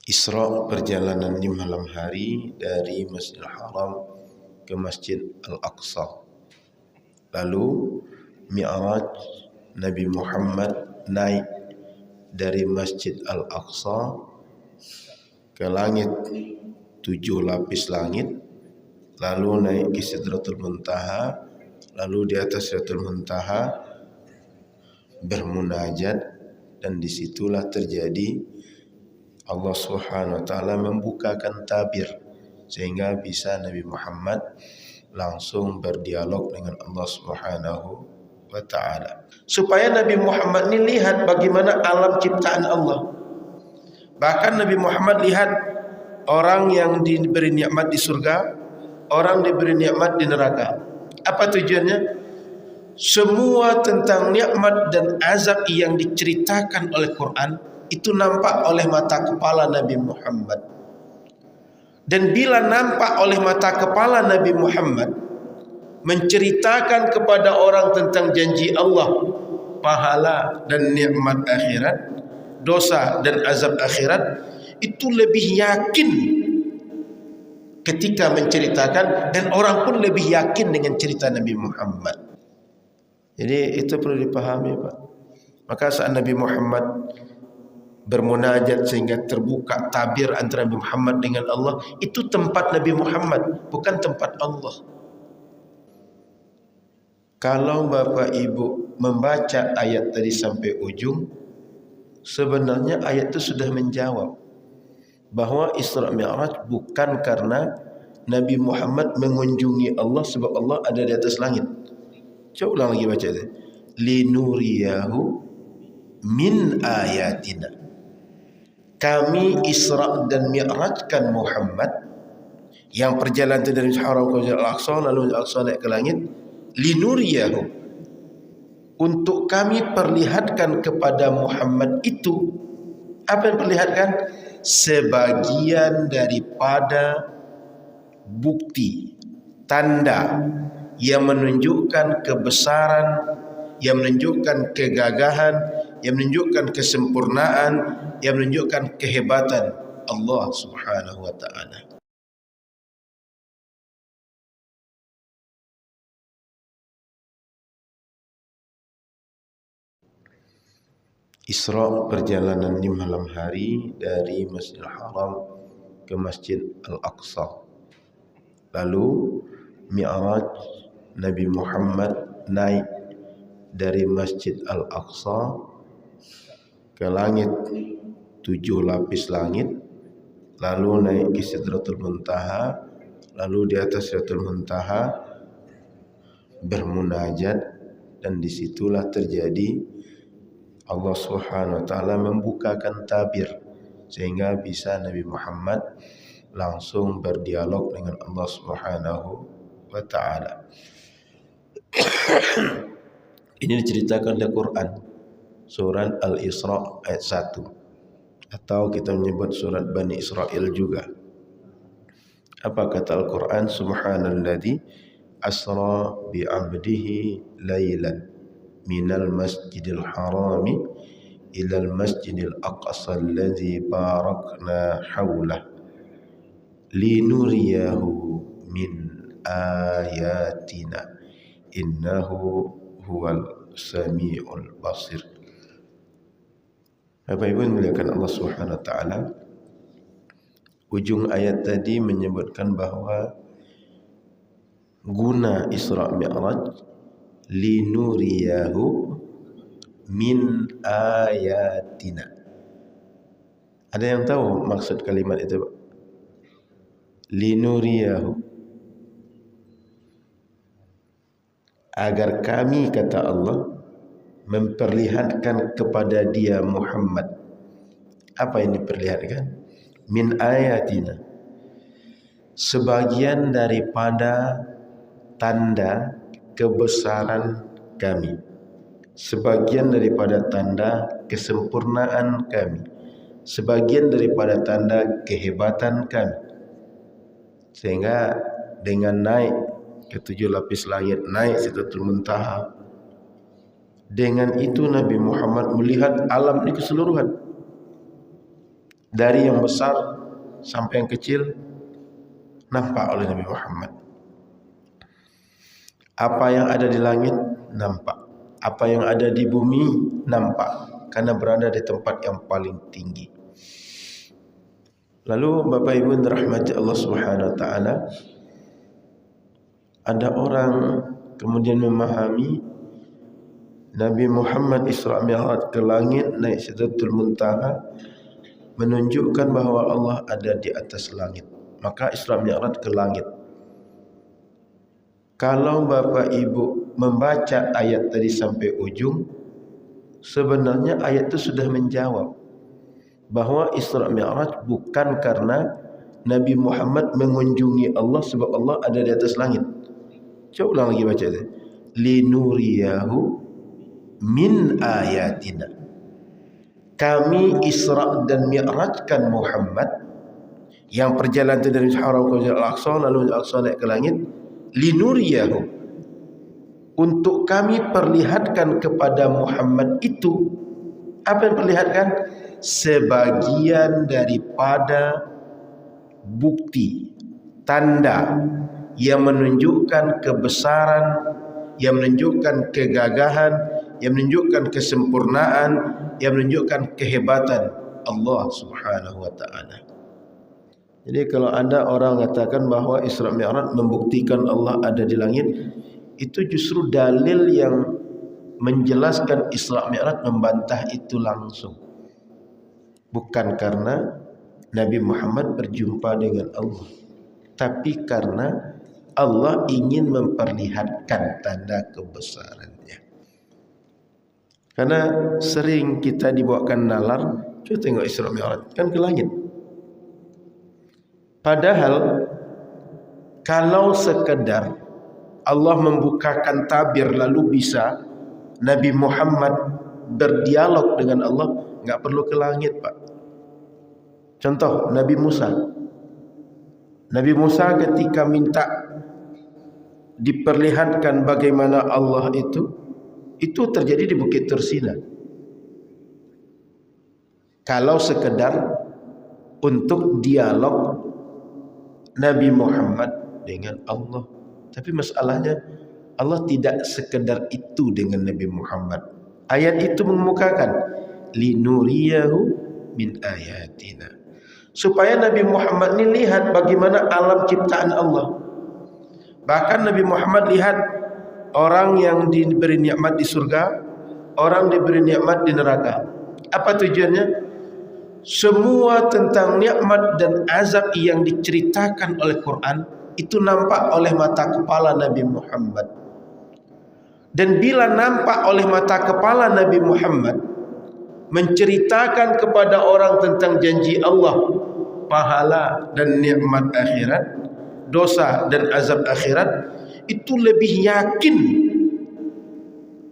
Isra perjalanan di malam hari dari Masjidil Haram ke Masjid Al-Aqsa. Lalu Mi'raj Nabi Muhammad naik dari Masjid Al-Aqsa ke langit, 7 lapis langit, lalu naik ke Sidratul Muntaha, lalu di atas Sidratul Muntaha bermunajat, dan disitulah terjadi Allah Subhanahu wa taala membukakan tabir sehingga bisa Nabi Muhammad langsung berdialog dengan Allah Subhanahu wa taala. Supaya Nabi Muhammad ini lihat bagaimana alam ciptaan Allah. Bahkan Nabi Muhammad lihat orang yang diberi nikmat di surga, orang diberi nikmat di neraka. Apa tujuannya? Semua tentang nikmat dan azab yang diceritakan oleh Quran itu nampak oleh mata kepala Nabi Muhammad. Dan bila nampak oleh mata kepala Nabi Muhammad menceritakan kepada orang tentang janji Allah, pahala dan nikmat akhirat, dosa dan azab akhirat, itu lebih yakin ketika menceritakan, dan orang pun lebih yakin dengan cerita Nabi Muhammad. Jadi itu perlu dipahami, Pak. Maka saat Nabi Muhammad bermunajat sehingga terbuka tabir antara Nabi Muhammad dengan Allah, itu tempat Nabi Muhammad, bukan tempat Allah. Kalau Bapak Ibu membaca ayat tadi sampai ujung, sebenarnya ayat itu sudah menjawab bahwa Isra Mi'raj bukan karena Nabi Muhammad mengunjungi Allah sebab Allah ada di atas langit. Coba ulang lagi baca itu. Linuriyahu min ayatina. Kami Isra dan Mi'rajkan Muhammad yang perjalanan dari Haram ke Al-Aqsa, lalu Al-Aqsa naik ke langit, linuriyahu, untuk kami perlihatkan kepada Muhammad itu. Apa yang perlihatkan? Sebagian daripada bukti, tanda yang menunjukkan kebesaran, yang menunjukkan kegagahan, yang menunjukkan kesempurnaan, yang menunjukkan kehebatan Allah Subhanahu wa taala. Isra perjalanan di malam hari dari Masjidil Haram ke Masjid Al-Aqsa. Lalu Mi'raj Nabi Muhammad naik dari Masjid Al-Aqsa ke langit, 7 lapis langit, lalu naik ke Sidratul Muntaha, lalu di atas Sidratul Muntaha bermunajat, dan disitulah terjadi Allah Subhanahu wa taala membukakan tabir sehingga bisa Nabi Muhammad langsung berdialog dengan Allah Subhanahu wa taala. Ini diceritakan di Quran, surat Al-Isra ayat 1, atau kita menyebut surat Bani Israel juga. Apa kata Al-Quran? Subhanalladzi asra bi 'abdihi lailan minal masjidil harami ilal masjidil aqsa alladzi barakna hawlah linuriyahu min ayatina innahu huwal sami'ul basir. Bapak Ibu muliakan Allah Subhanahu wa taala, ujung ayat tadi menyebutkan bahwa guna Isra Mi'raj linuriyahu min ayatina. Ada yang tahu maksud kalimat itu, Pak? Linuriyahu, agar kami, kata Allah, memperlihatkan kepada dia Muhammad. Apa yang diperlihatkan? Min ayatina, sebagian daripada tanda kebesaran kami, sebagian daripada tanda kesempurnaan kami, sebagian daripada tanda kehebatan kami. Sehingga dengan naik ke 7 lapis langit, naik Sidratul Muntaha, dengan itu Nabi Muhammad melihat alam ini keseluruhan. Dari yang besar sampai yang kecil nampak oleh Nabi Muhammad. Apa yang ada di langit nampak, apa yang ada di bumi nampak, karena berada di tempat yang paling tinggi. Lalu Bapak Ibu yang dirahmati Allah Subhanahu wa taala, ada orang kemudian memahami Nabi Muhammad Isra Mi'raj ke langit naik Sidratul Muntaha menunjukkan bahawa Allah ada di atas langit. Maka Isra Mi'raj ke langit. Kalau Bapak Ibu membaca ayat tadi sampai ujung, sebenarnya ayat itu sudah menjawab bahawa Isra Mi'raj bukan karena Nabi Muhammad mengunjungi Allah sebab Allah ada di atas langit. Coba ulang lagi baca itu. Linuriyahu min ayatina. Kami Isra dan Mi'rajkan Muhammad yang perjalanan dari Haram ke Al-Aqsa, lalu Al-Aqsa naik ke langit. Linuriyahu, untuk kami perlihatkan kepada Muhammad itu. Apa yang perlihatkan? Sebagian daripada bukti, tanda yang menunjukkan kebesaran, yang menunjukkan kegagahan, yang menunjukkan kesempurnaan, yang menunjukkan kehebatan Allah Subhanahu wa taala. Jadi kalau ada orang mengatakan bahawa Isra Mi'raj membuktikan Allah ada di langit, itu justru dalil yang menjelaskan Isra Mi'raj membantah itu langsung. Bukan karena Nabi Muhammad berjumpa dengan Allah, tapi karena Allah ingin memperlihatkan tanda kebesarannya. Karena sering kita dibawakan nalar, coba tengok Isra Mi'raj, kan ke langit. Padahal kalau sekedar Allah membukakan tabir lalu bisa Nabi Muhammad berdialog dengan Allah, enggak perlu ke langit, Pak. Contoh Nabi Musa. Nabi Musa ketika minta diperlihatkan bagaimana Allah itu terjadi di Bukit Tursina. Kalau sekedar untuk dialog Nabi Muhammad dengan Allah. Tapi masalahnya Allah tidak sekedar itu dengan Nabi Muhammad. Ayat itu mengemukakan linuriyahu min ayatina, supaya Nabi Muhammad ini lihat bagaimana alam ciptaan Allah. Bahkan Nabi Muhammad lihat orang yang diberi nikmat di surga, orang diberi nikmat di neraka. Apa tujuannya? Semua tentang nikmat dan azab yang diceritakan oleh Quran itu nampak oleh mata kepala Nabi Muhammad. Dan bila nampak oleh mata kepala Nabi Muhammad menceritakan kepada orang tentang janji Allah, pahala dan nikmat akhirat, dosa dan azab akhirat, itu lebih yakin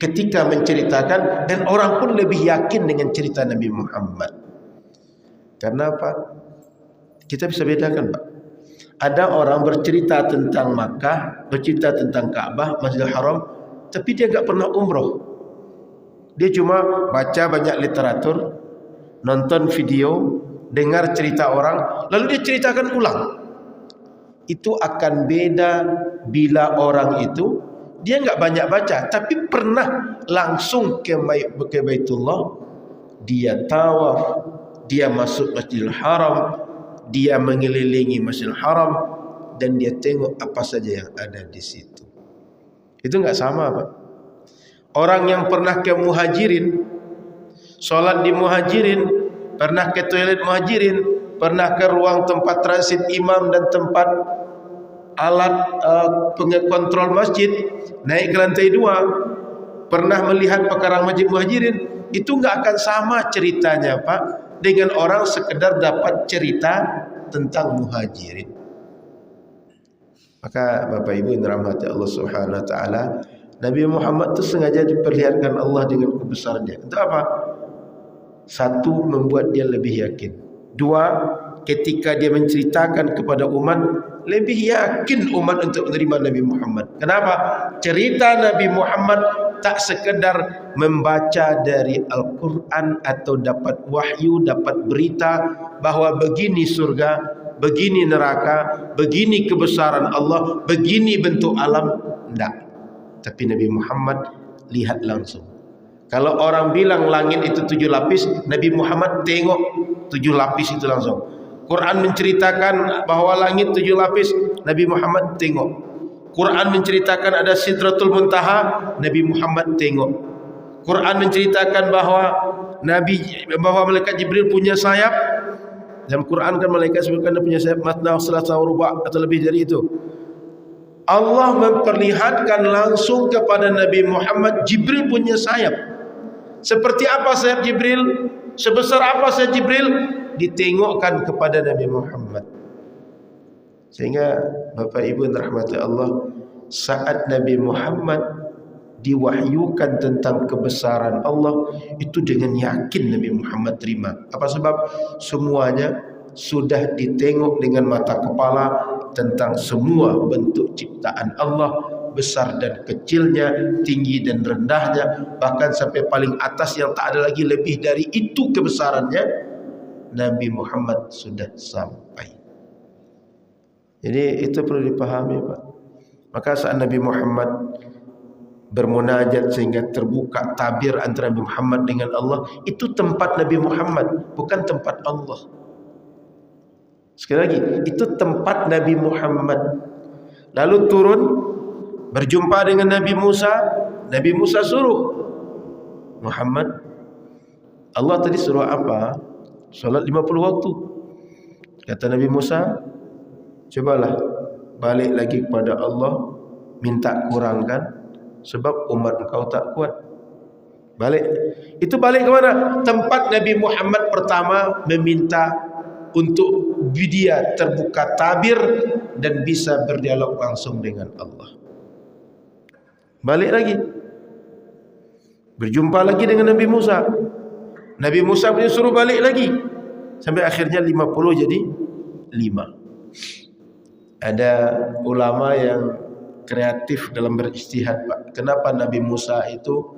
ketika menceritakan, dan orang pun lebih yakin dengan cerita Nabi Muhammad. Karena apa? Kita bisa bedakan, Pak. Ada orang bercerita tentang Makkah, bercerita tentang Ka'bah, Masjidil Haram, tapi dia enggak pernah umroh. Dia cuma baca banyak literatur, nonton video, dengar cerita orang, lalu dia ceritakan ulang. Itu akan beda bila orang itu dia enggak banyak baca, tapi pernah langsung ke Baitullah, dia tawaf, dia masuk Masjidil Haram, dia mengelilingi Masjidil Haram, dan dia tengok apa saja yang ada di situ. Itu enggak sama, Pak. Orang yang pernah ke Muhajirin, sholat di Muhajirin, pernah ke toilet Muhajirin, pernah ke ruang tempat transit imam dan tempat alat pengontrol masjid, naik ke lantai 2, pernah melihat pekarang masjid Muhajirin, itu enggak akan sama ceritanya, Pak, dengan orang sekedar dapat cerita tentang Muhajirin. Maka Bapak Ibu yang dirahmati Allah Subhanahu wa taala, Nabi Muhammad itu sengaja diperlihatkan Allah dengan kebesarannya. Untuk apa? Satu, membuat dia lebih yakin. Dua, ketika dia menceritakan kepada umat, lebih yakin umat untuk menerima Nabi Muhammad. Kenapa? Cerita Nabi Muhammad tak sekedar membaca dari Al-Quran atau dapat wahyu, dapat berita bahawa begini surga, begini neraka, begini kebesaran Allah, begini bentuk alam. Tidak. Tapi Nabi Muhammad lihat langsung. Kalau orang bilang langit itu 7 lapis, Nabi Muhammad tengok 7 lapis itu langsung. Quran menceritakan bahawa langit 7 lapis, Nabi Muhammad tengok. Quran menceritakan ada Sidratul Muntaha, Nabi Muhammad tengok. Quran menceritakan bahawa malaikat Jibril punya sayap. Dalam Quran kan malaikat sebutkan dia punya sayap matna salasa ruba' atau lebih dari itu. Allah memperlihatkan langsung kepada Nabi Muhammad Jibril punya sayap. Seperti apa sayap Jibril? Sebesar apa sayap Jibril? Ditengokkan kepada Nabi Muhammad. Sehingga Bapak Ibu yang dirahmati Allah, saat Nabi Muhammad diwahyukan tentang kebesaran Allah, itu dengan yakin Nabi Muhammad terima. Apa sebab? Semuanya sudah ditengok dengan mata kepala tentang semua bentuk ciptaan Allah, besar dan kecilnya, tinggi dan rendahnya, bahkan sampai paling atas yang tak ada lagi lebih dari itu kebesarannya, Nabi Muhammad sudah sampai. Jadi itu perlu dipahami, Pak. Maka saat Nabi Muhammad bermunajat sehingga terbuka tabir antara Nabi Muhammad dengan Allah, itu tempat Nabi Muhammad, bukan tempat Allah. Sekali lagi, itu tempat Nabi Muhammad. Lalu turun berjumpa dengan Nabi Musa. Nabi Musa suruh Muhammad, Allah tadi suruh apa? Salat 50 waktu. Kata Nabi Musa, cobalah balik lagi kepada Allah, minta kurangkan sebab umat engkau tak kuat. Balik. Itu balik ke mana? Tempat Nabi Muhammad pertama meminta untuk dia terbuka tabir dan bisa berdialog langsung dengan Allah. Balik lagi. Berjumpa lagi dengan Nabi Musa. Nabi Musa punya suruh balik lagi. Sampai akhirnya 50 jadi 5. Ada ulama yang kreatif dalam beristihad, Pak. Kenapa Nabi Musa itu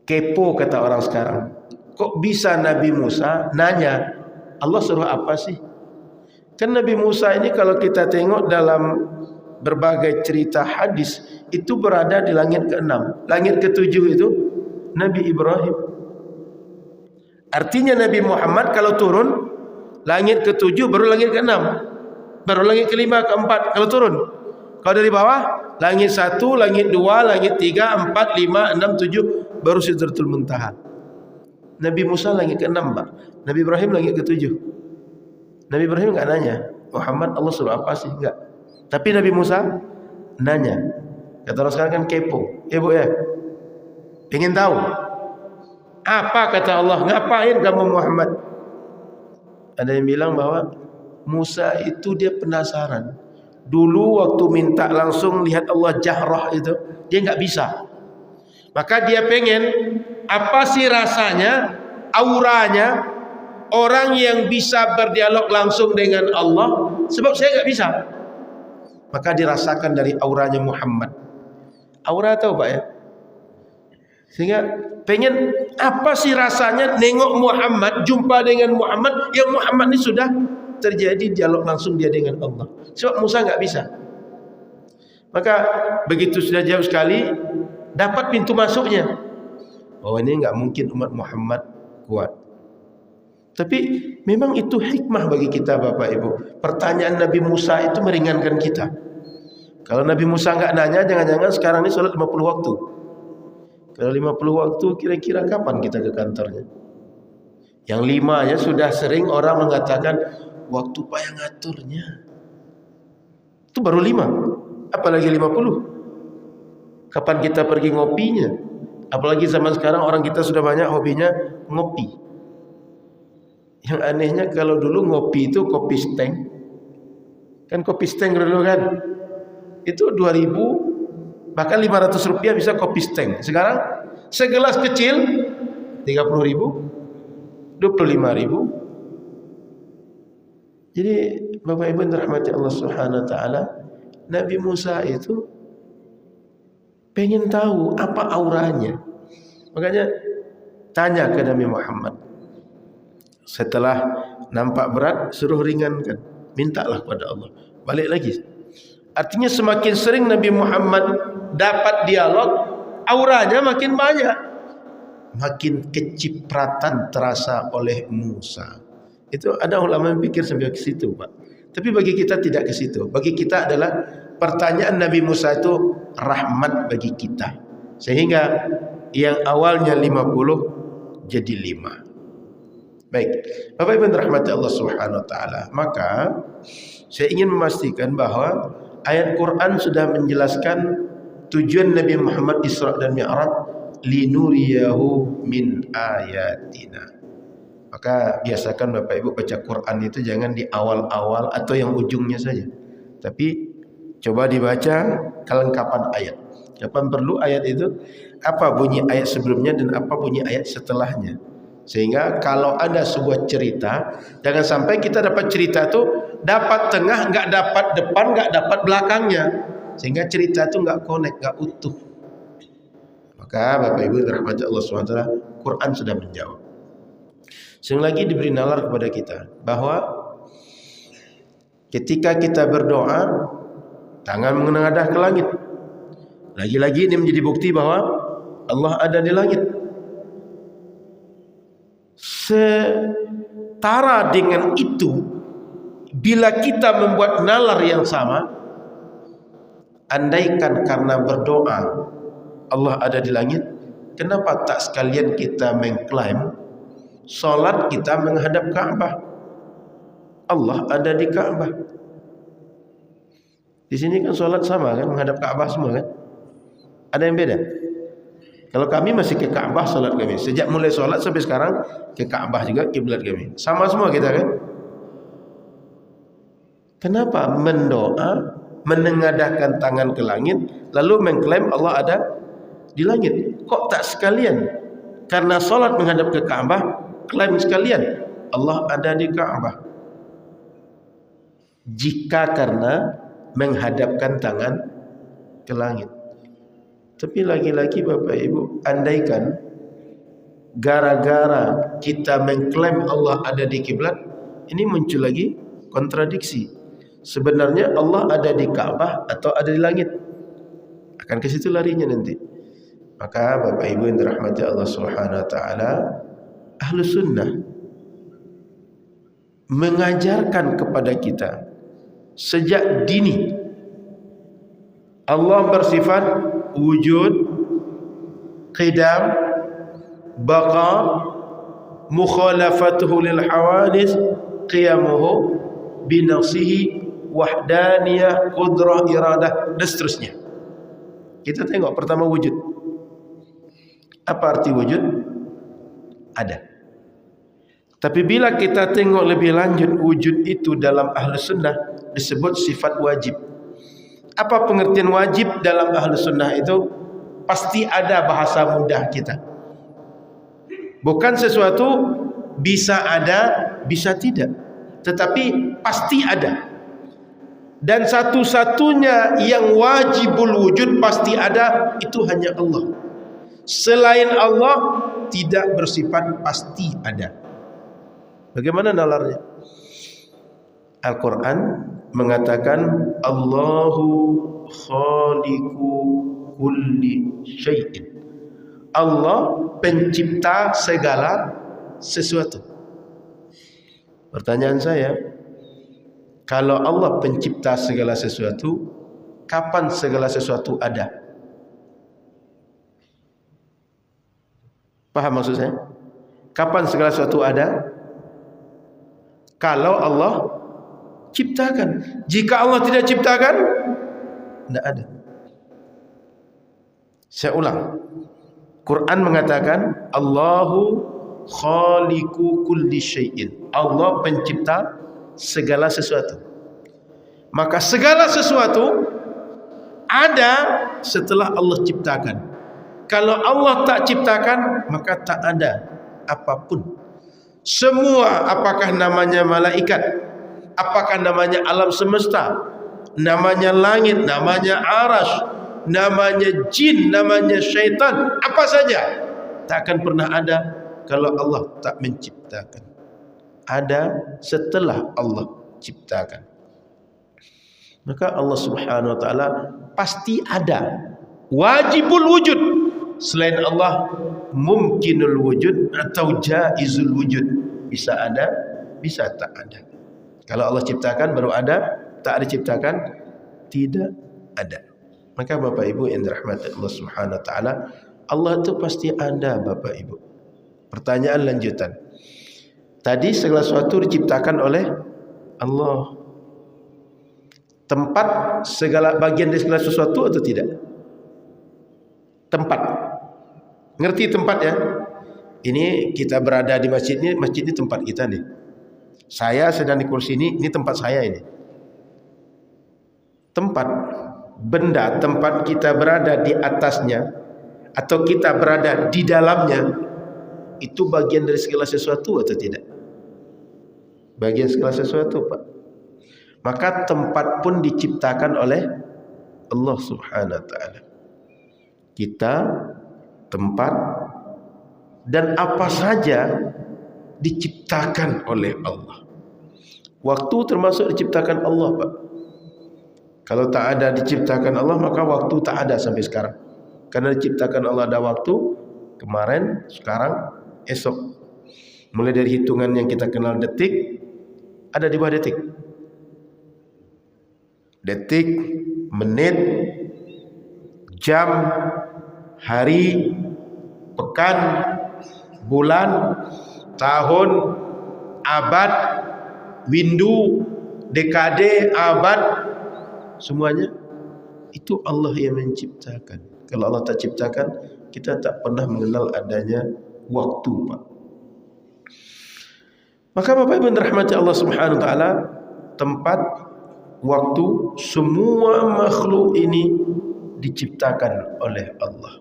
kepo, kata orang sekarang. Kok bisa Nabi Musa nanya, Allah suruh apa sih? Kan Nabi Musa ini kalau kita tengok dalam berbagai cerita hadis, itu berada di langit ke-6. Langit ke-7 itu Nabi Ibrahim. Artinya Nabi Muhammad kalau turun, langit ke-7 baru langit ke-6. Baru langit ke-5, ke-4 kalau turun. Kalau dari bawah, langit 1, langit 2, langit 3, 4, 5, 6, 7, baru Sidratul Muntaha. Nabi Musa langit ke-6, Pak. Nabi Ibrahim langit ke-7. Nabi Ibrahim enggak nanya, Muhammad Allah suruh apa sih? Enggak. Tapi Nabi Musa nanya. Kata orang sekarang kan kepo. Bu ya, ingin tahu. Apa kata Allah? Ngapain kamu Muhammad? Ada yang bilang bahwa Musa itu dia penasaran. Dulu waktu minta langsung lihat Allah jahrah itu, dia enggak bisa. Maka dia pengen, apa sih rasanya, auranya orang yang bisa berdialog langsung dengan Allah, sebab saya enggak bisa. Maka dirasakan dari auranya Muhammad. Aura tahu Pak ya? Sehingga pengen apa sih rasanya nengok Muhammad, jumpa dengan Muhammad, yang Muhammad ini sudah terjadi dialog langsung dia dengan Allah. Sebab Musa enggak bisa. Maka begitu sudah jauh sekali, dapat pintu masuknya. Bahwa ini enggak mungkin umat Muhammad kuat. Tapi memang itu hikmah bagi kita Bapak Ibu. Pertanyaan Nabi Musa itu meringankan kita. Kalau Nabi Musa enggak nanya, jangan-jangan sekarang ini salat 50 waktu. Kalau 50 waktu, kira-kira kapan kita ke kantornya? Yang 5-nya sudah sering orang mengatakan, waktu payah ngaturnya. Itu baru 5. Apalagi 50. Kapan kita pergi ngopinya? Apalagi zaman sekarang orang kita sudah banyak hobinya ngopi. Yang anehnya kalau dulu ngopi itu kopi steng. Kan kopi steng dulu kan. Itu 2000 bahkan 500 rupiah bisa kopi steng. Sekarang segelas kecil 30.000, 25.000. Jadi Bapak Ibu yang dirahmati Allah Subhanahu wa taala, Nabi Musa itu pengen tahu apa auranya. Makanya tanya ke Nabi Muhammad. Setelah nampak berat, suruh ringankan. Mintalah kepada Allah. Balik lagi. Artinya semakin sering Nabi Muhammad dapat dialog, auranya makin banyak. Makin kecipratan terasa oleh Musa. Itu ada ulama yang pikir sampai ke situ, Pak. Tapi bagi kita tidak ke situ. Bagi kita adalah pertanyaan Nabi Musa itu rahmat bagi kita. Sehingga yang awalnya 50 jadi 5. Baik. Bapak Ibu rahmati Allah Subhanahu wa taala. Maka saya ingin memastikan bahwa ayat Quran sudah menjelaskan tujuan Nabi Muhammad Isra dan Mi'raj, linuriyahu min ayatina. Maka biasakan Bapak Ibu baca Quran itu jangan di awal-awal atau yang ujungnya saja. Tapi coba dibaca kelengkapan ayat. Kapan perlu ayat itu, apa bunyi ayat sebelumnya dan apa bunyi ayat setelahnya. Sehingga kalau ada sebuah cerita, jangan sampai kita dapat cerita itu dapat tengah, enggak dapat depan, enggak dapat belakangnya. Sehingga cerita itu enggak connect, enggak utuh. Maka Bapak Ibu rahmati Allah SWT, Quran sudah menjawab. Sekali lagi diberi nalar kepada kita bahwa ketika kita berdoa, tangan menengadah ke langit. Lagi-lagi ini menjadi bukti bahwa Allah ada di langit. Setara dengan itu, bila kita membuat nalar yang sama, andaikan karena berdoa Allah ada di langit, kenapa tak sekalian kita mengklaim salat kita menghadap Ka'bah? Allah ada di Ka'bah. Di sini kan salat sama kan, menghadap Ka'bah semua kan? Ada yang beda? Kalau kami masih ke Ka'bah salat kami. Sejak mulai salat sampai sekarang ke Ka'bah juga kiblat kami. Sama semua kita kan? Kenapa mendoa, menengadahkan tangan ke langit, lalu mengklaim Allah ada di langit? Kok tak sekalian? Karena salat menghadap ke Ka'bah, klaim sekalian Allah ada di Ka'bah. Jika karena menghadapkan tangan ke langit. Tapi lagi-lagi Bapak Ibu, andaikan gara-gara kita mengklaim Allah ada di kiblat, ini muncul lagi kontradiksi. Sebenarnya Allah ada di Ka'bah atau ada di langit? Akan ke situ larinya nanti. Maka Bapak Ibu yang dirahmati Allah Subhanahu wa taala, Ahlus Sunnah mengajarkan kepada kita sejak dini Allah bersifat wujud, qidam, baqa, mukhalafatuhu lil hawadis, qiyamuhu binafsihi, wahdaniyah, qudrah, iradah, dan seterusnya. Kita tengok pertama wujud. Apa arti wujud? Ada. Tapi bila kita tengok lebih lanjut, wujud itu dalam Ahlus Sunnah disebut sifat wajib. Apa pengertian wajib dalam Ahlus Sunnah itu? Pasti ada, bahasa mudah kita. Bukan sesuatu bisa ada, bisa tidak. Tetapi pasti ada. Dan satu-satunya yang wajibul wujud pasti ada, itu hanya Allah. Selain Allah tidak bersifat pasti ada. Bagaimana nalarnya? Al-Quran mengatakan Allahu khaliqu kulli syai'in. Allah pencipta segala sesuatu. Pertanyaan saya, kalau Allah pencipta segala sesuatu, kapan segala sesuatu ada? Paham maksud saya? Kapan segala sesuatu ada? Kalau Allah ciptakan. Jika Allah tidak ciptakan, tidak ada. Saya ulang. Quran mengatakan Allahu khaliqu kulli syai'in. Allah pencipta segala sesuatu. Maka segala sesuatu ada setelah Allah ciptakan. Kalau Allah tak ciptakan, maka tak ada apapun. Semua, apakah namanya malaikat, apakah namanya alam semesta, namanya langit, namanya arash, namanya jin, namanya syaitan, apa saja tak akan pernah ada kalau Allah tak menciptakan. Ada setelah Allah ciptakan. Maka Allah Subhanahu wa taala pasti ada, wajibul wujud. Selain Allah mungkinul wujud atau jaizul wujud, bisa ada, bisa tak ada. Kalau Allah ciptakan baru ada, tak ada ciptakan tidak ada. Maka Bapak Ibu yang dirahmati Allah Subhanahu wa taala, Allah itu pasti ada Bapak Ibu. Pertanyaan lanjutan. Tadi segala sesuatu diciptakan oleh Allah. Tempat segala bagian dari segala sesuatu atau tidak? Tempat. Ngerti tempat ya? Ini kita berada di masjid ini tempat kita nih. Saya sedang di kursi ini tempat saya ini. Tempat, benda, tempat kita berada di atasnya atau kita berada di dalamnya, itu bagian dari segala sesuatu atau tidak? Bagian segala sesuatu, Pak. Maka tempat pun diciptakan oleh Allah Subhanahu wa taala. Kita, tempat, dan apa saja diciptakan oleh Allah. Waktu termasuk diciptakan Allah, Pak. Kalau tak ada diciptakan Allah, maka waktu tak ada sampai sekarang. Karena diciptakan Allah ada waktu, kemarin, sekarang, esok. Mulai dari hitungan yang kita kenal detik, ada di bawah detik. Detik, menit, jam, hari, pekan, bulan, tahun, abad, windu, dekade, abad, semuanya itu Allah yang menciptakan. Kalau Allah tak ciptakan, kita tak pernah mengenal adanya waktu, Pak. Maka Bapak Ibu rahmati Allah Subhanahu wa taala, tempat, waktu, semua makhluk ini diciptakan oleh Allah.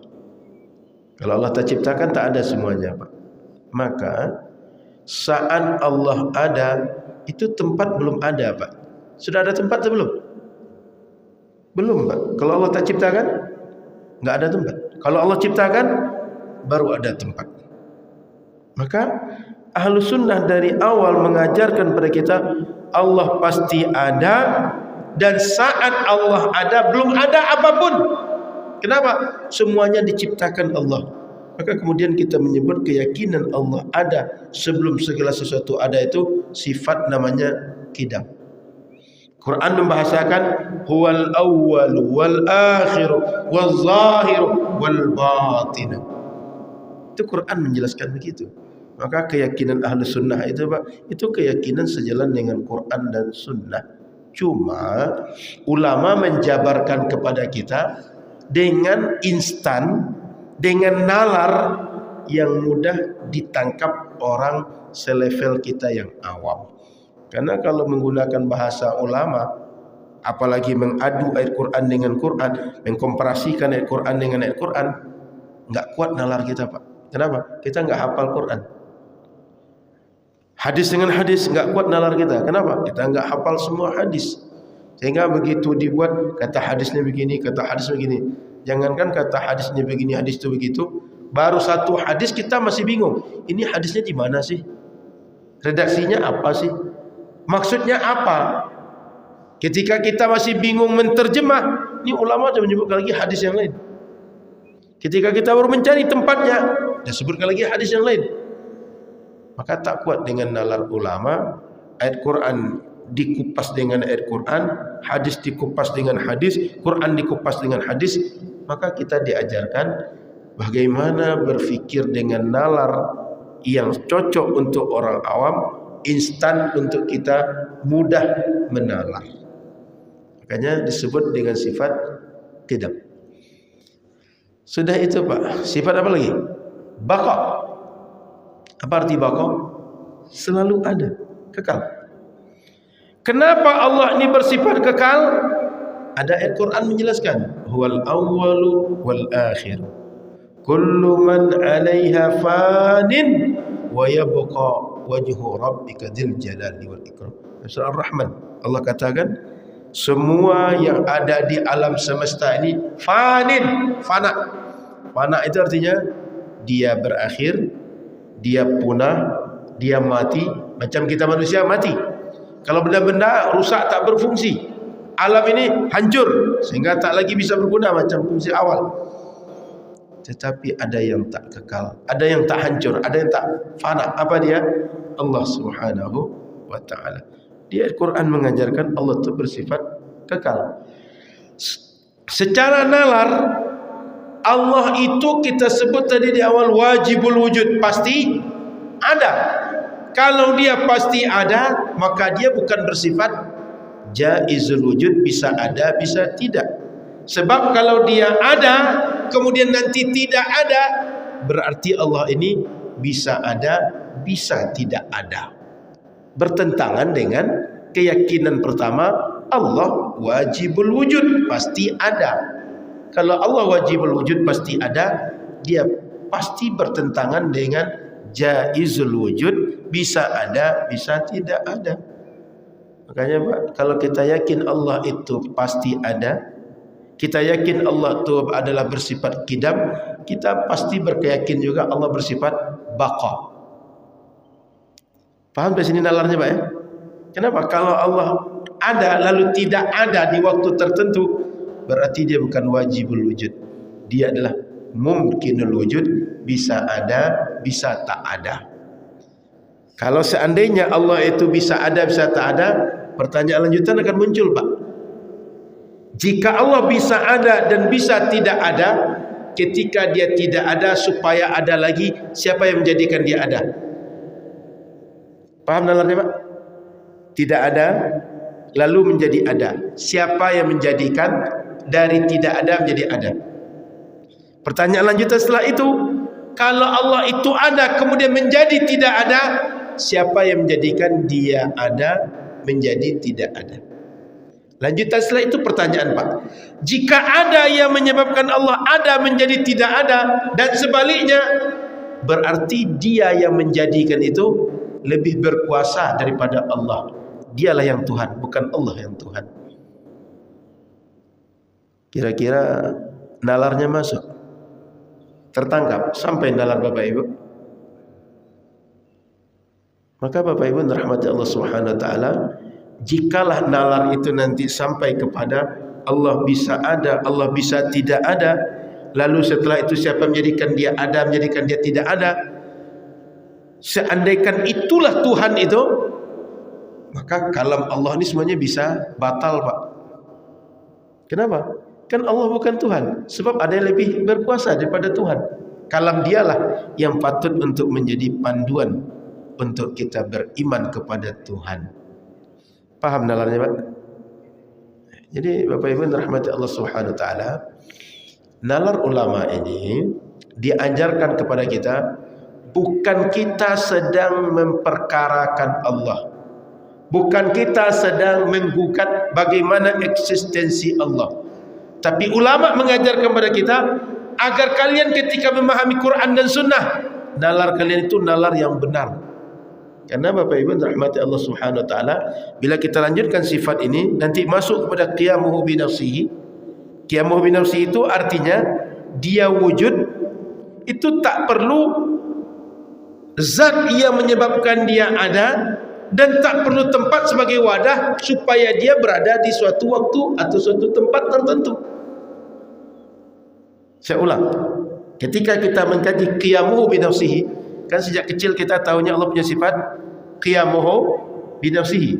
Kalau Allah tak ciptakan, tak ada semuanya, Pak. Maka saat Allah ada, itu tempat belum ada, Pak. Sudah ada tempat atau belum? Belum, Pak. Kalau Allah tak ciptakan, enggak ada tempat. Kalau Allah ciptakan, baru ada tempat. Maka Ahlus Sunnah dari awal mengajarkan kepada kita, Allah pasti ada, dan saat Allah ada, belum ada apapun. Kenapa? Semuanya diciptakan Allah. Maka kemudian kita menyebut keyakinan Allah ada sebelum segala sesuatu ada, itu sifat namanya qidam. Quran membahasakan huwal awwal wal akhir wal zahir wal batin. Itu Quran menjelaskan begitu. Maka keyakinan ahli sunnah itu, Pak, itu keyakinan sejalan dengan Quran dan sunnah. Cuma ulama menjabarkan kepada kita dengan instan, dengan nalar yang mudah ditangkap orang selevel kita yang awam. Karena kalau menggunakan bahasa ulama, apalagi mengadu ayat Quran dengan Quran, mengkomparasikan ayat Quran dengan ayat Quran, enggak kuat nalar kita, Pak. Kenapa? Kita enggak hafal Quran. Hadis dengan hadis enggak kuat nalar kita. Kenapa? Kita enggak hafal semua hadis. Sehingga begitu dibuat kata hadisnya begini, kata hadisnya begini. Jangankan kata hadisnya begini, hadis itu begitu, baru satu hadis kita masih bingung. Ini hadisnya di mana sih? Redaksinya apa sih? Maksudnya apa? Ketika kita masih bingung menterjemah, ini ulama sudah menyebutkan lagi hadis yang lain. Ketika kita baru mencari tempatnya, dia sebutkan lagi hadis yang lain. Maka tak kuat dengan nalar ulama. Ayat Quran dikupas dengan ayat Quran, hadis dikupas dengan hadis, Quran dikupas dengan hadis. Maka kita diajarkan bagaimana berfikir dengan nalar yang cocok untuk orang awam, instan untuk kita mudah menalar. Makanya disebut dengan sifat qidam. Sudah itu, Pak. Sifat apa lagi? Baqa. Apa arti baqa? Selalu ada, kekal. Kenapa Allah ini bersifat kekal? Ada ayat Quran menjelaskan, huwal awwalu wal akhir, kullu man 'alaiha fanin wa yabqa wajhu rabbika dzil jalali wal ikram. Surah Ar-Rahman, Allah katakan, Semua yang ada di alam semesta ini fanin, fana. Fana itu artinya dia berakhir, dia punah, dia mati. Macam kita manusia mati. Kalau benda-benda rusak tak berfungsi, alam ini hancur sehingga tak lagi bisa berguna macam fungsi awal. Tetapi ada yang tak kekal, ada yang tak hancur, ada yang tak fana. Apa dia? Allah Subhanahu wa ta'ala. Di Al-Quran mengajarkan Allah itu bersifat kekal. Secara nalar, Allah itu kita sebut tadi di awal wajibul wujud, pasti ada. Kalau dia pasti ada, maka dia bukan bersifat jaizul wujud, bisa ada, bisa tidak. Sebab kalau dia ada, kemudian nanti tidak ada, berarti Allah ini bisa ada, bisa tidak ada. Bertentangan dengan keyakinan pertama, Allah wajibul wujud, pasti ada. Kalau Allah wajibul wujud pasti ada, dia pasti bertentangan dengan jaizul wujud, bisa ada, bisa tidak ada. Makanya Pak, kalau kita yakin Allah itu pasti ada, kita yakin Allah itu adalah bersifat qidam, kita pasti berkeyakin juga Allah bersifat baqa. Paham di sini nalarnya Pak ya? Kenapa? Kalau Allah ada lalu tidak ada di waktu tertentu, berarti dia bukan wajibul wujud. Dia adalah mungkinul wujud, bisa ada, bisa tak ada. Kalau seandainya Allah itu bisa ada, bisa tak ada, pertanyaan lanjutan akan muncul Pak. Jika Allah bisa ada dan bisa tidak ada, ketika dia tidak ada supaya ada lagi, siapa yang menjadikan dia ada? Paham nalarnya Pak? Tidak ada lalu menjadi ada. Siapa yang menjadikan dari tidak ada menjadi ada? Pertanyaan lanjutan setelah itu, kalau Allah itu ada kemudian menjadi tidak ada, siapa yang menjadikan dia ada menjadi tidak ada? Lanjutan setelah itu pertanyaan Pak, jika ada yang menyebabkan Allah ada menjadi tidak ada dan sebaliknya, berarti dia yang menjadikan itu lebih berkuasa daripada Allah. Dialah yang Tuhan, bukan Allah yang Tuhan. Kira-kira nalarnya masuk? Tertangkap sampai nalar Bapak Ibu? Maka Bapak Ibu rahmati Allah Subhanahu wa taala, jikalah nalar itu nanti sampai kepada Allah bisa ada, Allah bisa tidak ada, lalu setelah itu siapa menjadikan dia ada, menjadikan dia tidak ada, seandaikan itulah Tuhan itu, maka kalam Allah ini semuanya bisa batal Pak. Kenapa? Kan Allah bukan Tuhan, sebab ada yang lebih berkuasa daripada Tuhan. Kalam dialah yang patut untuk menjadi panduan untuk kita beriman kepada Tuhan. Paham nalarnya Pak? Jadi Bapak Ibu rahmati Allah Subhanahu wa taala, nalar ulama ini diajarkan kepada kita, bukan kita sedang memperkarakan Allah, bukan kita sedang menggugat bagaimana eksistensi Allah, tapi ulama mengajarkan kepada kita agar kalian ketika memahami Quran dan Sunnah, nalar kalian itu nalar yang benar. Karena Bapak Ibu rahmati Allah Subhanahu wa taala, bila kita lanjutkan sifat ini nanti masuk kepada qiyamuhu bi nafsihi. Qiyamuhu bi nafsihi itu artinya dia wujud itu tak perlu zat yang menyebabkan dia ada, dan tak perlu tempat sebagai wadah supaya dia berada di suatu waktu atau suatu tempat tertentu. Saya ulang, ketika kita mengkaji qiyamuhu bi nafsihi, kan sejak kecil kita tahunya Allah punya sifat qiyamuhu bi nafsihi.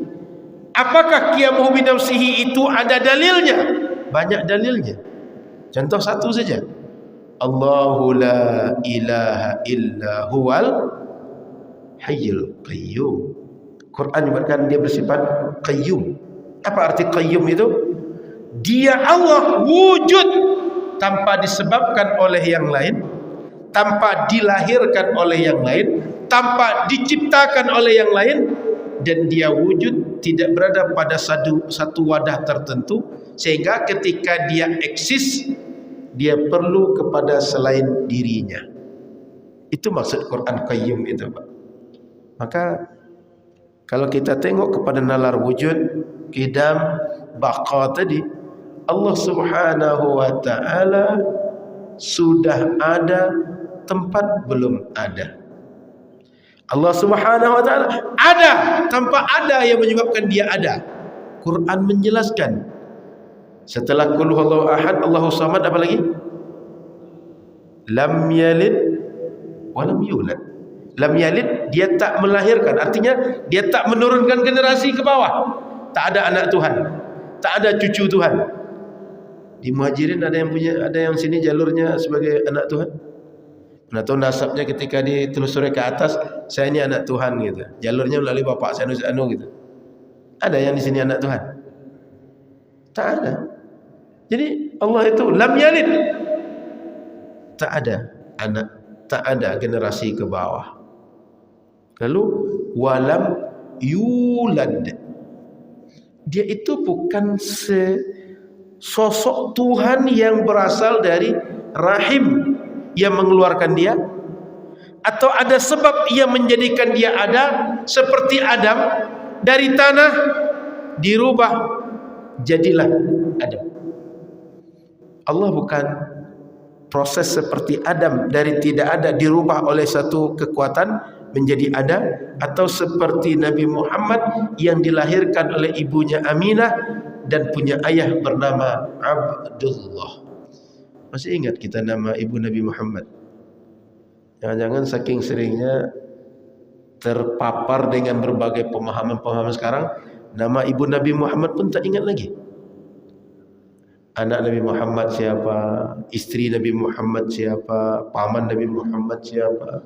Apakah qiyamuhu bi nafsihi itu ada dalilnya? Banyak dalilnya. Contoh satu saja, Allahu la ilaha illa huwal hayyul qayyum. Quran menyebutkan dia bersifat qayyum. Apa arti qayyum itu? Dia Allah wujud tanpa disebabkan oleh yang lain, tanpa dilahirkan oleh yang lain, tanpa diciptakan oleh yang lain, dan dia wujud tidak berada pada satu wadah tertentu, sehingga ketika dia eksis dia perlu kepada selain dirinya. Itu maksud Quran qayyum itu Pak. Maka kalau kita tengok kepada nalar wujud, qidam, baqa tadi, Allah Subhanahu wa taala sudah ada tempat belum ada. Allah Subhanahu wa taala ada tanpa ada yang menyebabkan dia ada. Quran menjelaskan. Setelah qul huwallahu ahad, Allahu samad, apa lagi? Lam yalid wa lam yulad. Lam yalid, dia tak melahirkan, artinya dia tak menurunkan generasi ke bawah. Tak ada anak Tuhan, tak ada cucu Tuhan. Di Muhajirin ada yang sini jalurnya sebagai anak Tuhan. Atau nasabnya ketika ditelusuri ke atas, saya ini anak Tuhan gitu. Jalurnya melalui bapak saya anu gitu. Ada yang di sini anak Tuhan? Tak ada. Jadi Allah itu lam yalid, tak ada anak, tak ada generasi ke bawah. Lalu walam yulad, dia itu bukan sosok Tuhan yang berasal dari rahim yang mengeluarkan dia, atau ada sebab yang menjadikan dia ada, seperti Adam dari tanah dirubah jadilah Adam. Allah bukan proses seperti Adam dari tidak ada dirubah oleh satu kekuatan menjadi ada, atau seperti Nabi Muhammad yang dilahirkan oleh ibunya Aminah dan punya ayah bernama Abdullah. Masih ingat kita nama ibu Nabi Muhammad? Jangan-jangan saking seringnya terpapar dengan berbagai pemahaman-pemahaman sekarang, nama ibu Nabi Muhammad pun tak ingat lagi. Anak Nabi Muhammad siapa, istri Nabi Muhammad siapa, paman Nabi Muhammad siapa.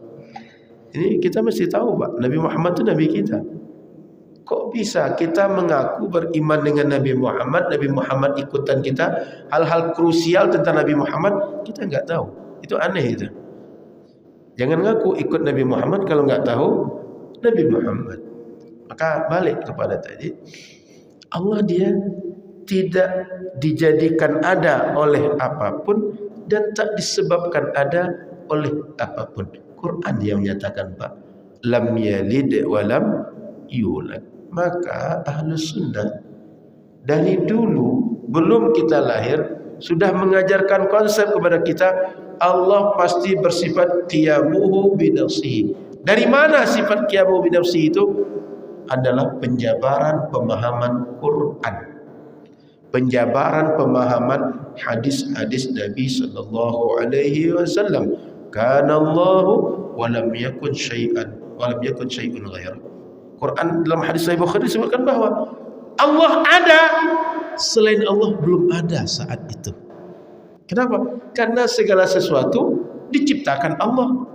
Ini kita mesti tahu, Pak, Nabi Muhammad itu Nabi kita. Kok bisa kita mengaku beriman dengan Nabi Muhammad ikutan kita, hal-hal krusial tentang Nabi Muhammad kita enggak tahu. Itu aneh itu. Jangan ngaku ikut Nabi Muhammad kalau enggak tahu Nabi Muhammad. Maka balik kepada tadi, Allah dia tidak dijadikan ada oleh apapun dan tak disebabkan ada oleh apapun. Quran yang menyatakan, Pak, lam yalid wa lam yulad. Maka Ahlus Sunnah dari dulu belum kita lahir sudah mengajarkan konsep kepada kita, Allah pasti bersifat qiyamuhu binafsihi. Dari mana sifat qiyamuhu binafsihi itu? Adalah penjabaran pemahaman Quran, penjabaran pemahaman hadis-hadis Nabi sallallahu alaihi wasallam. Kana Allahu wa lam yakun syai'an wa lam yakun syai'un ghairu. Quran dalam hadis Sahih Bukhari disebutkan bahwa Allah ada, selain Allah belum ada saat itu. Kenapa? Karena segala sesuatu diciptakan Allah.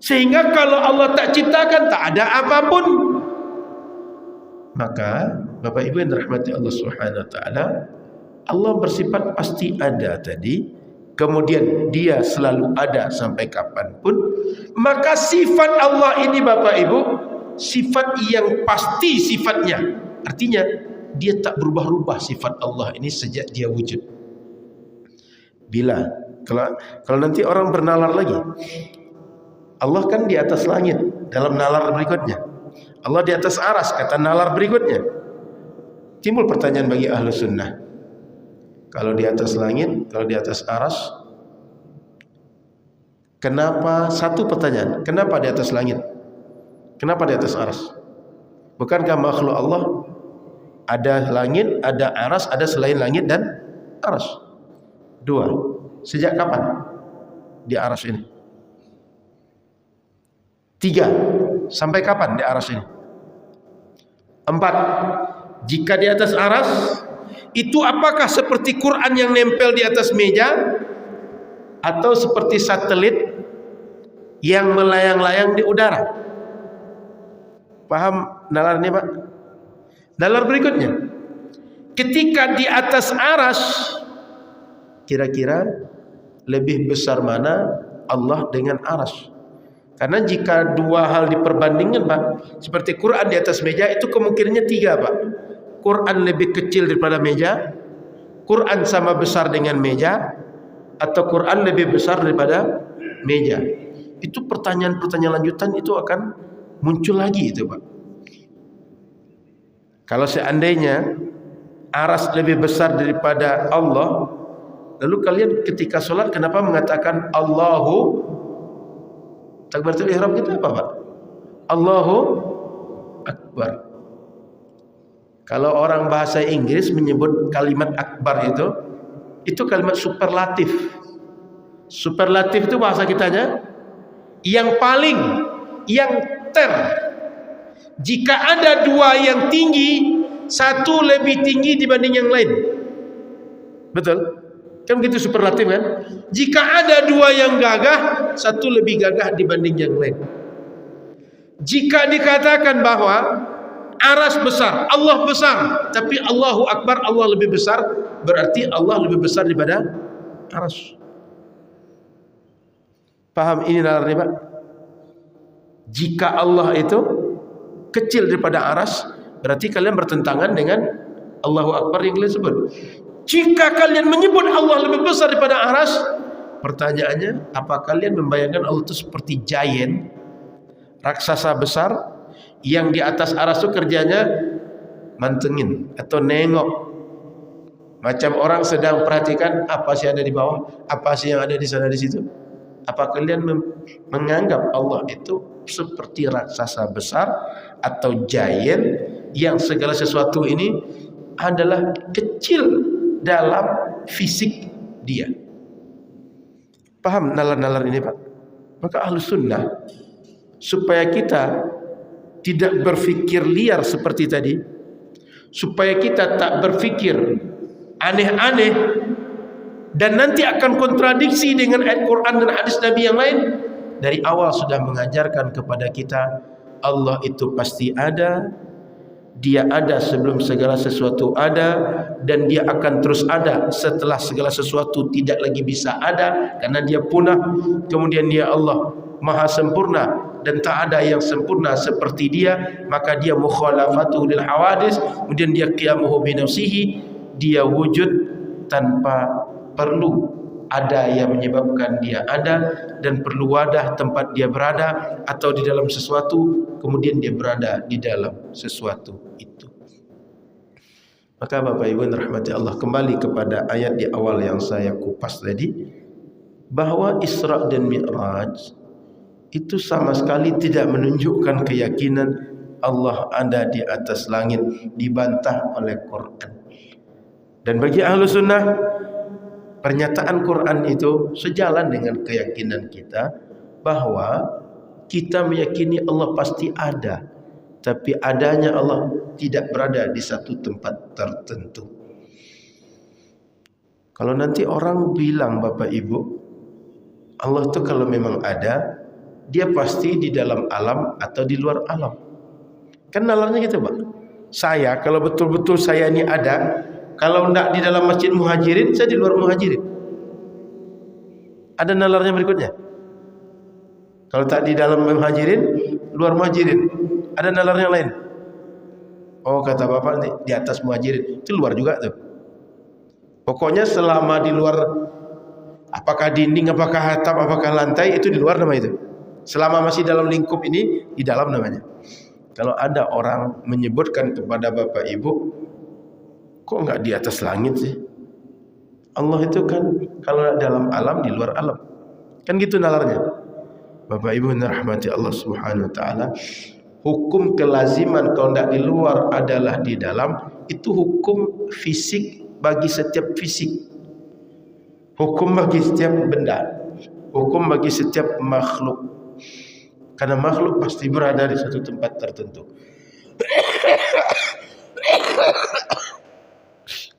Sehingga kalau Allah tak ciptakan, tak ada apapun. Maka Bapak Ibu yang dirahmati Allah Subhanahu wa taala, Allah bersifat pasti ada tadi, kemudian dia selalu ada sampai kapanpun. Maka sifat Allah ini Bapak Ibu, sifat yang pasti sifatnya. Artinya dia tak berubah-ubah sifat Allah ini sejak dia wujud. Bila kalau nanti orang bernalar lagi, Allah kan di atas langit dalam nalar berikutnya, Allah di atas aras kata nalar berikutnya. Timbul pertanyaan bagi ahlu sunnah, kalau di atas langit, kalau di atas aras, kenapa? Satu pertanyaan, kenapa di atas langit? Kenapa di atas aras? Bukankah makhluk Allah ada langit, ada aras, ada selain langit dan aras? Dua. Sejak kapan di aras ini? Tiga. Sampai kapan di aras ini? Empat. Jika di atas aras, itu apakah seperti Quran yang nempel di atas meja, atau seperti satelit yang melayang-layang di udara? Paham nalar ini, Pak? Nalar berikutnya, ketika di atas aras, kira-kira lebih besar mana Allah dengan aras? Karena jika dua hal diperbandingkan, Pak, seperti Quran di atas meja, itu kemungkinannya tiga, Pak. Quran lebih kecil daripada meja, Quran sama besar dengan meja, atau Quran lebih besar daripada meja. Itu pertanyaan-pertanyaan lanjutan itu akan muncul lagi itu, Pak. Kalau seandainya aras lebih besar daripada Allah, lalu kalian ketika sholat kenapa mengatakan Allahu takbiratul ihram kita apa Pak? Allahu Akbar. Kalau orang bahasa Inggris menyebut kalimat akbar itu kalimat superlatif. Superlatif itu bahasa kitanya yang paling, yang jika ada dua yang tinggi, satu lebih tinggi dibanding yang lain. Betul? Kan begitu superlatif kan? Jika ada dua yang gagah, satu lebih gagah dibanding yang lain. Jika dikatakan bahwa aras besar, Allah besar, tapi Allahu Akbar, Allah lebih besar, berarti Allah lebih besar daripada aras. Paham ini nalarnya Pak? Jika Allah itu kecil daripada aras, berarti kalian bertentangan dengan Allahu Akbar yang kalian sebut. Jika kalian menyebut Allah lebih besar daripada aras, pertanyaannya, apa kalian membayangkan Allah itu seperti giant, raksasa besar, yang di atas aras itu kerjanya mantengin atau nengok, macam orang sedang perhatikan apa sih ada di bawah, apa sih yang ada di sana di situ. Apa kalian menganggap Allah itu seperti raksasa besar atau giant yang segala sesuatu ini adalah kecil dalam fisik dia? Paham nalar-nalar ini Pak? Maka Ahlus Sunnah, supaya kita tidak berfikir liar seperti tadi, supaya kita tak berfikir aneh-aneh dan nanti akan kontradiksi dengan ayat Quran dan hadis Nabi yang lain, dari awal sudah mengajarkan kepada kita Allah itu pasti ada, Dia ada sebelum segala sesuatu ada, dan Dia akan terus ada setelah segala sesuatu tidak lagi bisa ada, karena Dia punah. Kemudian Dia Allah Maha sempurna dan tak ada yang sempurna seperti Dia, maka Dia mukhalafatu lil hawadis, kemudian Dia qiyamuhu bi nafsihi, Dia wujud tanpa perlu ada yang menyebabkan Dia ada, dan perlu wadah tempat Dia berada atau di dalam sesuatu, kemudian Dia berada di dalam sesuatu itu. Maka Bapak Ibu yang dirahmati Allah, kembali kepada ayat di awal yang saya kupas tadi, bahwa Isra dan Mi'raj itu sama sekali tidak menunjukkan keyakinan Allah ada di atas langit, dibantah oleh Quran. Dan bagi Ahlus Sunnah, pernyataan Quran itu sejalan dengan keyakinan kita bahwa kita meyakini Allah pasti ada, tapi adanya Allah tidak berada di satu tempat tertentu. Kalau nanti orang bilang Bapak Ibu, Allah itu kalau memang ada, Dia pasti di dalam alam atau di luar alam. Kan nalarnya gitu Pak. Saya kalau betul-betul saya ini ada, kalau tidak di dalam masjid Muhajirin, saya di luar Muhajirin. Ada nalarnya berikutnya. Kalau tak di dalam Muhajirin, luar Muhajirin. Ada nalarnya lain. Oh kata Bapak di atas Muhajirin, itu luar juga tuh. Pokoknya selama di luar, apakah dinding, apakah atap, apakah lantai, itu di luar nama itu. Selama masih dalam lingkup ini, di dalam namanya. Kalau ada orang menyebutkan kepada Bapak Ibu, kok enggak di atas langit sih? Allah itu kan kalau dalam alam, di luar alam. Kan gitu nalarnya. Bapak Ibu yang dirahmati Allah Subhanahu wa taala, hukum kelaziman kalau enggak di luar adalah di dalam, itu hukum fisik bagi setiap fisik. Hukum bagi setiap benda. Hukum bagi setiap makhluk. Karena makhluk pasti berada di satu tempat tertentu.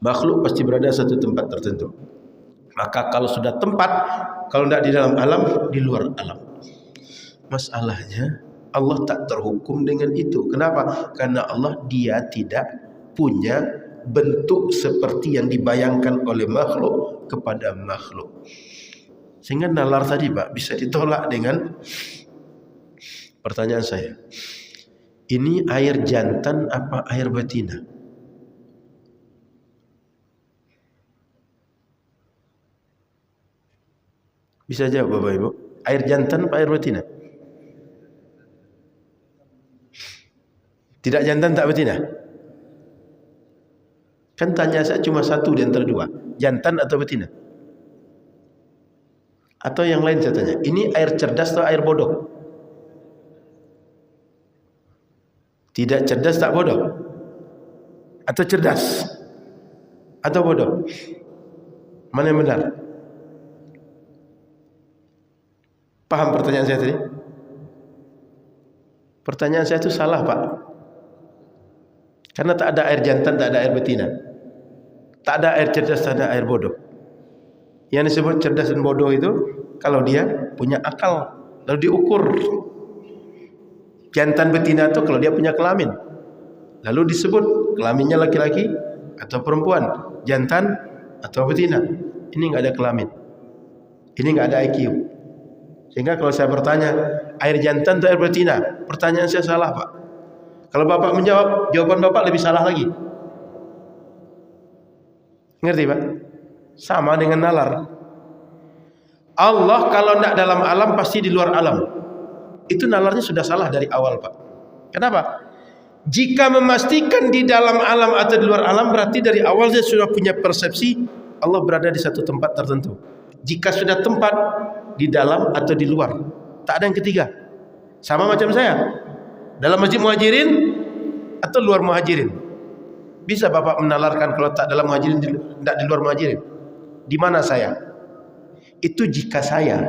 Makhluk pasti berada di satu tempat tertentu. Maka kalau sudah tempat, kalau tidak di dalam alam, di luar alam. Masalahnya Allah tak terhukum dengan itu. Kenapa? Karena Allah Dia tidak punya bentuk seperti yang dibayangkan oleh makhluk kepada makhluk. Sehingga nalar tadi Pak bisa ditolak dengan pertanyaan saya. Ini air jantan apa air betina? Bisa jawab Bapak Ibu? Air jantan apa air betina? Tidak jantan tak betina? Kan tanya saya cuma satu di antara dua, jantan atau betina? Atau yang lain saya tanya, ini air cerdas atau air bodoh? Tidak cerdas tak bodoh? Atau cerdas? Atau bodoh? Mana yang benar? Paham pertanyaan saya tadi? Pertanyaan saya itu salah, Pak. Karena tak ada air jantan, tak ada air betina. Tak ada air cerdas, tak ada air bodoh. Yang disebut cerdas dan bodoh itu kalau dia punya akal, lalu diukur. Jantan betina itu kalau dia punya kelamin, lalu disebut kelaminnya laki-laki atau perempuan, jantan atau betina. Ini nggak ada kelamin, ini nggak ada IQ. Sehingga kalau saya bertanya air jantan atau air betina, pertanyaan saya salah, Pak. Kalau Bapak menjawab, jawaban Bapak lebih salah lagi. Ngerti, Pak? Sama dengan nalar. Allah kalau tidak dalam alam pasti di luar alam. Itu nalarnya sudah salah dari awal, Pak. Kenapa? Jika memastikan di dalam alam atau di luar alam, berarti dari awal dia sudah punya persepsi Allah berada di satu tempat tertentu. Jika sudah tempat di dalam atau di luar, tak ada yang ketiga. Sama macam saya, dalam masjid Muhajirin atau luar Muhajirin. Bisa Bapak menalarkan kalau tak dalam Muhajirin, tidak di luar Muhajirin? Di mana saya? Itu jika saya.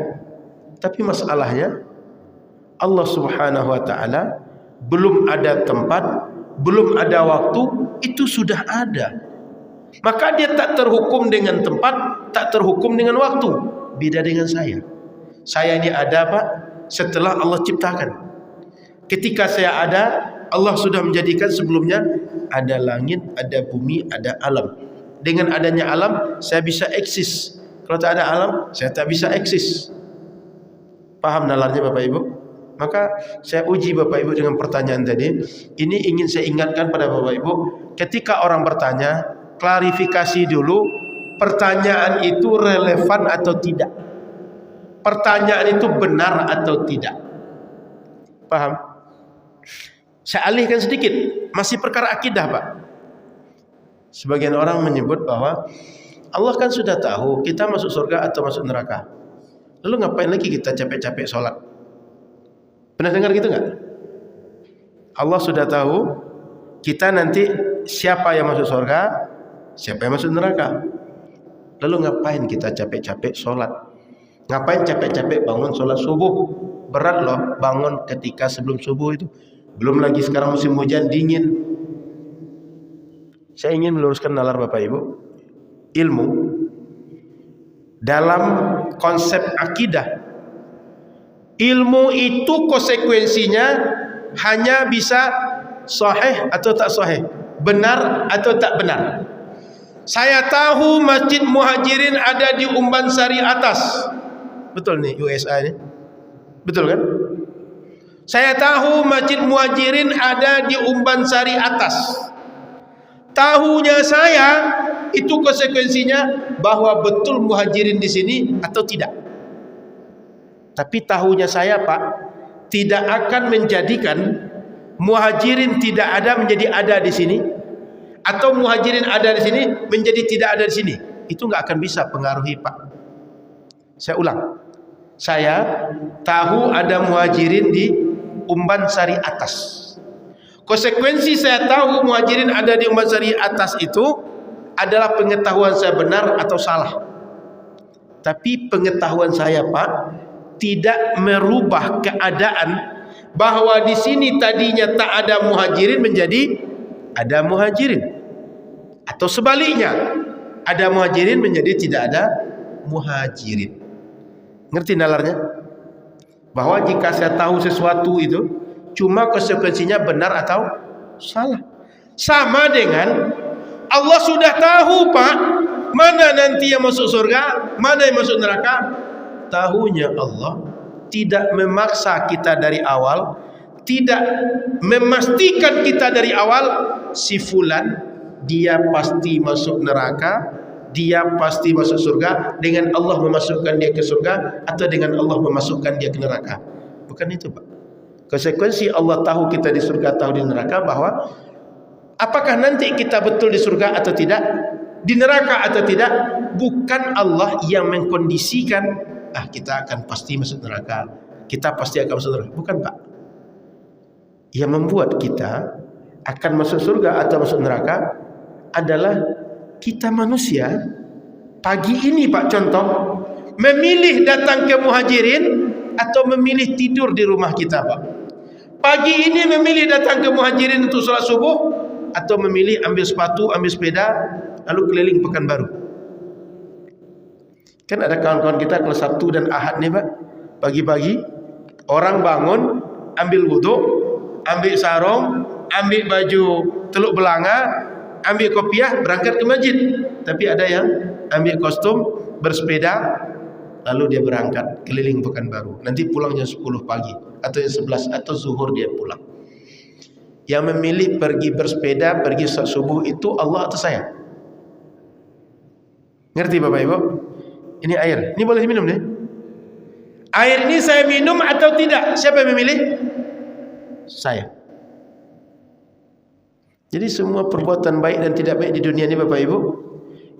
Tapi masalahnya Allah Subhanahu wa taala belum ada tempat, belum ada waktu, itu sudah ada. Maka dia tak terhukum dengan tempat, tak terhukum dengan waktu. Beda dengan saya. Saya ini ada, Pak, setelah Allah ciptakan. Ketika saya ada, Allah sudah menjadikan sebelumnya ada langit, ada bumi, ada alam. Dengan adanya alam, saya bisa eksis. Kalau tak ada alam, saya tak bisa eksis. Paham nalarnya, Bapak Ibu? Maka saya uji Bapak Ibu dengan pertanyaan tadi. Ini ingin saya ingatkan pada Bapak Ibu, ketika orang bertanya, klarifikasi dulu pertanyaan itu relevan atau tidak. Pertanyaan itu benar atau tidak. Paham? Saya alihkan sedikit, masih perkara akidah, Pak. Sebagian orang menyebut bahwa Allah kan sudah tahu kita masuk surga atau masuk neraka. Lalu ngapain lagi kita capek-capek sholat? Pernah dengar gitu nggak? Allah sudah tahu kita nanti siapa yang masuk surga, siapa yang masuk neraka. Lalu ngapain kita capek-capek sholat? Ngapain capek-capek bangun sholat subuh? Berat loh bangun ketika sebelum subuh itu. Belum lagi sekarang musim hujan dingin. Saya ingin meluruskan nalar Bapak Ibu. Ilmu dalam konsep akidah, ilmu itu konsekuensinya hanya bisa sahih atau tak sahih, benar atau tak benar. Saya tahu Masjid Muhajirin ada di Umban Sari atas. Betul nih USA ini. Betul kan? Saya tahu Masjid Muhajirin ada di Umban Sari atas. Tahunya saya itu konsekuensinya bahwa betul Muhajirin di sini atau tidak. Tapi tahunya saya, Pak, tidak akan menjadikan Muhajirin tidak ada menjadi ada di sini, atau Muhajirin ada di sini menjadi tidak ada di sini. Itu nggak akan bisa pengaruhi, Pak. Saya ulang. Saya tahu ada Muhajirin di Umban Sari atas. Konsekuensi saya tahu Muhajirin ada di Umban Sari atas itu adalah pengetahuan saya benar atau salah. Tapi pengetahuan saya, Pak, tidak merubah keadaan bahwa di sini tadinya tak ada Muhajirin menjadi ada Muhajirin. Atau sebaliknya, ada Muhajirin menjadi tidak ada Muhajirin. Ngerti nalarnya? Bahwa jika saya tahu sesuatu itu cuma konsekuensinya benar atau salah. Sama dengan Allah sudah tahu, Pak, mana nanti yang masuk surga, mana yang masuk neraka. Tahunya Allah tidak memaksa kita dari awal, tidak memastikan kita dari awal si fulan dia pasti masuk neraka, dia pasti masuk surga dengan Allah memasukkan dia ke surga atau dengan Allah memasukkan dia ke neraka. Bukan itu, Pak. Konsekuensi Allah tahu kita di surga, tahu di neraka, bahwa Apakah nanti kita betul di surga atau tidak, di neraka atau tidak? Bukan Allah yang mengkondisikan, kita akan pasti masuk neraka, kita pasti akan masuk neraka. Bukan, Pak. Yang membuat kita akan masuk surga atau masuk neraka adalah kita manusia. Pagi ini, Pak, contoh, memilih datang ke Muhajirin atau memilih tidur di rumah kita, Pak. Pagi ini memilih datang ke Muhajirin untuk sholat subuh atau memilih ambil sepatu, ambil sepeda, lalu keliling Pekanbaru. Kan ada kawan-kawan kita kalau Sabtu dan Ahad nih, Pak, pagi-pagi orang bangun, ambil wudhu, ambil sarung, ambil baju teluk belanga, ambil kopiah, berangkat ke masjid. Tapi ada yang ambil kostum, bersepeda, lalu dia berangkat keliling Pekanbaru. Nanti pulangnya 10 pagi atau 11 atau zuhur dia pulang. Yang memilih pergi bersepeda, pergi sholat subuh itu Allah atau saya? Ngerti Bapak Ibu? Ini air, ini boleh diminum nih. Air ini saya minum atau tidak? Siapa yang memilih? Saya. Jadi semua perbuatan baik dan tidak baik di dunia ini, Bapak Ibu,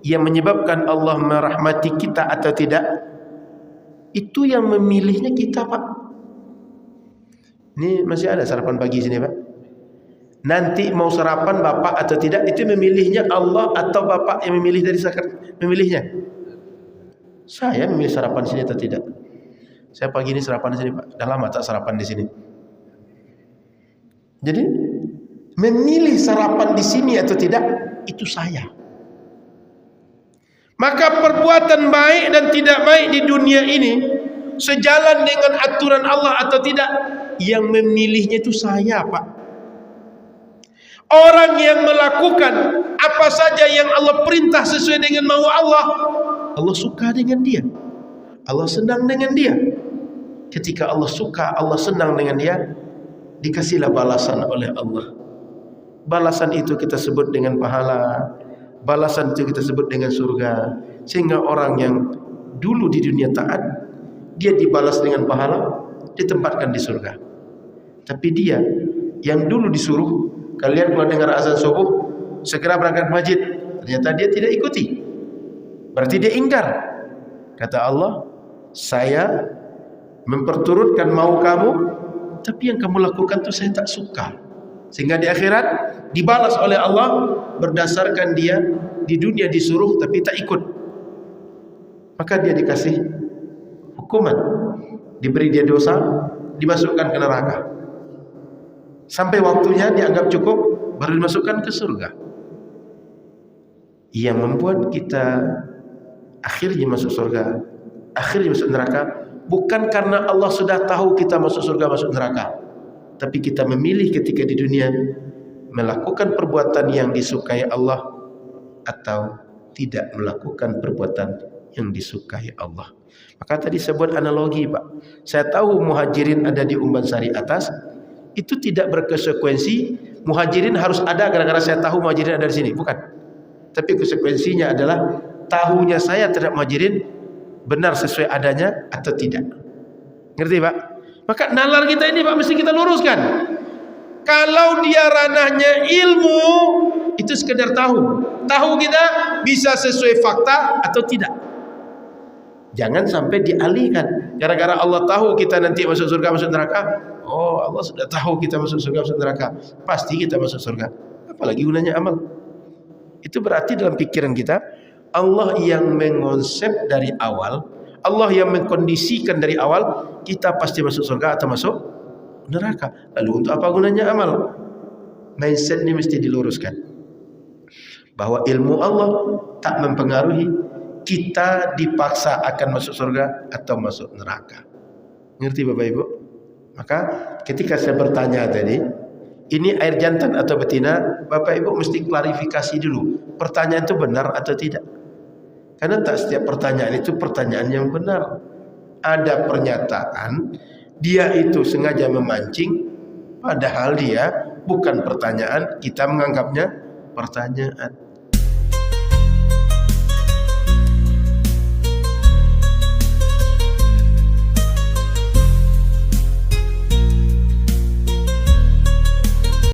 yang menyebabkan Allah merahmati kita atau tidak, itu yang memilihnya kita, Pak. Ini masih ada sarapan pagi sini, Pak. Nanti mau sarapan Bapak atau tidak, itu memilihnya Allah atau Bapak yang memilih dari memilihnya? Saya memilih sarapan sini atau tidak. Saya pagi ini sarapan di sini, Pak. Dah lama tak sarapan di sini. Jadi memilih sarapan di sini atau tidak, itu saya. Maka perbuatan baik dan tidak baik di dunia ini sejalan dengan aturan Allah atau tidak, yang memilihnya itu saya, Pak. Orang yang melakukan apa saja yang Allah perintah sesuai dengan mau Allah, Allah suka dengan dia, Allah senang dengan dia. Ketika Allah suka, Allah senang dengan dia, dikasihlah balasan oleh Allah. Balasan itu kita sebut dengan pahala, balasan itu kita sebut dengan surga. Sehingga orang yang dulu di dunia taat, dia dibalas dengan pahala, ditempatkan di surga. Tapi dia yang dulu disuruh, kalian kalau dengar azan subuh segera berangkat ke masjid, ternyata dia tidak ikuti, berarti dia ingkar. Kata Allah, saya memperturutkan mau kamu, tapi yang kamu lakukan itu saya tak suka. Sehingga di akhirat dibalas oleh Allah berdasarkan dia di dunia disuruh tapi tak ikut, maka dia dikasih hukuman, diberi dia dosa, dimasukkan ke neraka. Sampai waktunya dianggap cukup, baru dimasukkan ke surga. Yang membuat kita akhirnya masuk surga, akhirnya masuk neraka, bukan karena Allah sudah tahu kita masuk surga, masuk neraka, tapi kita memilih ketika di dunia melakukan perbuatan yang disukai Allah atau tidak melakukan perbuatan yang disukai Allah. Maka tadi saya buat analogi, Pak. Saya tahu Muhajirin ada di Umban Sari atas, itu tidak berkonsekuensi Muhajirin harus ada gara-gara saya tahu Muhajirin ada di sini, bukan. Tapi konsekuensinya adalah tahunya saya terhadap Muhajirin benar sesuai adanya atau tidak. Ngerti, Pak? Maka nalar kita ini, Pak, mesti kita luruskan. Kalau dia ranahnya ilmu, itu sekedar tahu. Tahu kita bisa sesuai fakta atau tidak. Jangan sampai dialihkan. Gara-gara Allah tahu kita nanti masuk surga, masuk neraka. Oh, Allah sudah tahu kita masuk surga, masuk neraka, pasti kita masuk surga. Apalagi gunanya amal. Itu berarti dalam pikiran kita, Allah yang mengonsep dari awal, Allah yang mengkondisikan dari awal, kita pasti masuk surga atau masuk neraka. Lalu untuk apa gunanya amal? Mindset ini mesti diluruskan, bahwa ilmu Allah tak mempengaruhi kita dipaksa akan masuk surga atau masuk neraka. Ngerti Bapak Ibu? Maka ketika saya bertanya tadi, ini air jantan atau betina, Bapak Ibu mesti klarifikasi dulu, pertanyaan itu benar atau tidak. Karena tak setiap pertanyaan itu pertanyaan yang benar. Ada pernyataan dia itu sengaja memancing, padahal dia bukan pertanyaan, kita menganggapnya pertanyaan.